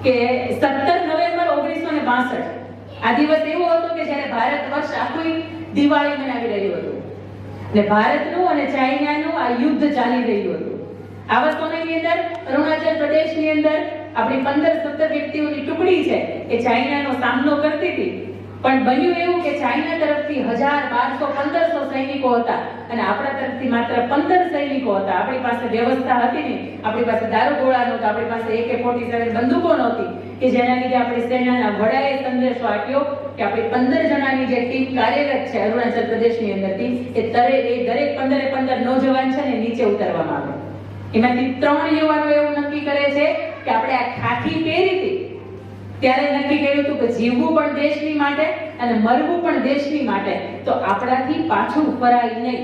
કે 17 નવેમ્બર 1962 આ દિવસ એવો હતો કે જ્યારે ભારત વર્ષ આખું દિવાળી મનાવી રહ્યું હતું અને ભારતનું અને ચાઇનાનું આ યુદ્ધ ચાલી રહ્યું હતું. આવા સમયની અંદર અરુણાચલ પ્રદેશની અંદર આપણી 15-17 વ્યક્તિઓની ટુકડી છે એ ચાઇનાનો સામનો કરતી હતી. પણ બન્યું એવું કે ચાઇના તરફથી 1000, 1200, 1500 સૈનિકો હતા અને આપણા તરફથી માત્ર 15 સૈનિકો હતા. આપણી પાસે વ્યવસ્થા હતી નહીં, આપણી પાસે દારૂગોળા નહોતા, આપણી પાસે AK-47 બંદૂકો નહોતી કે જેના લીધે આપણી સેનાના વડાએ સંદેશો આપ્યો કે આપણી 15 જણાની જે ટીમ કાર્યરત છે અરુણાચલ પ્રદેશની અંદરથી એ દરેક 15 નોજવાન છે ને નીચે ઉતારવામાં આવે. એમાંથી 3 યુવાનો એવું નક્કી કરે છે કે આપણે આ ખાખી પહેરી હતી ત્યારે નક્કી કર્યું હતું કે જીવવું પણ દેશની માટે અને મરવું પણ દેશની માટે, તો આપણાથી પાછું ફરાય નહીં.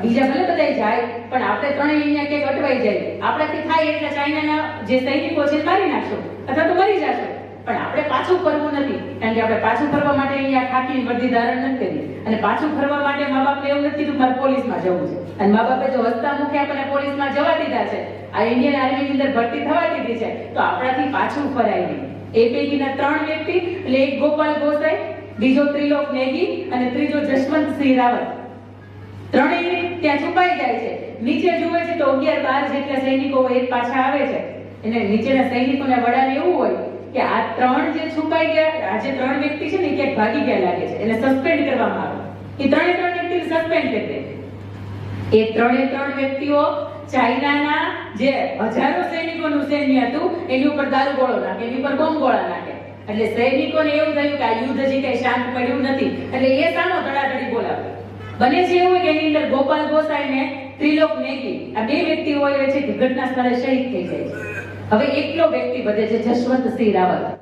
બીજા ભલે બધાય જાય પણ આપણે ત્રણેય અહીંયા ક્યાંક અટવાઈ જાય. આપણાથી થાય એટલે ચાઇનાના જે સૈનિકો છે મારી નાખશું અથવા તો મરી જશું, પણ આપણે પાછું ફરવું નથી. કારણ કે આપણે પાછું ફરવા માટે અહીંયા ખાખીની વર્દી ધારણ નથી કરી અને પાછું ફરવા માટે મા બાપને એવું નથી કીધું મારે પોલીસમાં જવું છે અને મા બાપે જો હસતા મુખે આપણને પોલીસમાં જવા દીધા છે, આ ઇન્ડિયન આર્મીની અંદર ભરતી થવા દીધી છે, તો આપણાથી પાછું ફરાય નહીં. એ પૈકીના 3 વ્યક્તિ એટલે એક ગોપાલ ગોસાઈ, બીજો ત્રિલોક નેગી અને ત્રીજો જશવંતસિંહ રાવત, ત્રણેય ત્યાં છુપાઈ જાય છે. નીચે જુએ છે તો 11-12 જેટલા સૈનિકો એક પાછા આવે છે અને નીચેના સૈનિકોના વડાને એવું હોય કે આ 3 જે છુપાઈ ગયા, આ જે 3 વ્યક્તિ છે ને ક્યાંક ભાગી ગયા લાગે છે, એને સસ્પેન્ડ કરવામાં આવે. એ 3 વ્યક્તિને સસ્પેન્ડ કરી દે. એ 3 વ્યક્તિઓ ચાઇનાના જે હજારો સૈનિકોનું સૈન્ય હતું એની ઉપર દારૂગોળો નાખે, એની ઉપર બોમ્બગોળા નાખે. એટલે સૈનિકોને એવું થયું કે આ યુદ્ધ હજી કઈ શાંત પડ્યું નથી એટલે એ સામો ધડાધડી બોલાવે. બને છે એવું કે એની અંદર ગોપાલ ગોસાઈ ને ત્રિલોક નેગી આ 2 વ્યક્તિઓ હોય છે કે ઘટના સ્થળે શહીદ થઈ જાય છે. હવે એકલો વ્યક્તિ વધે છે જશવંતસિંહ રાવત.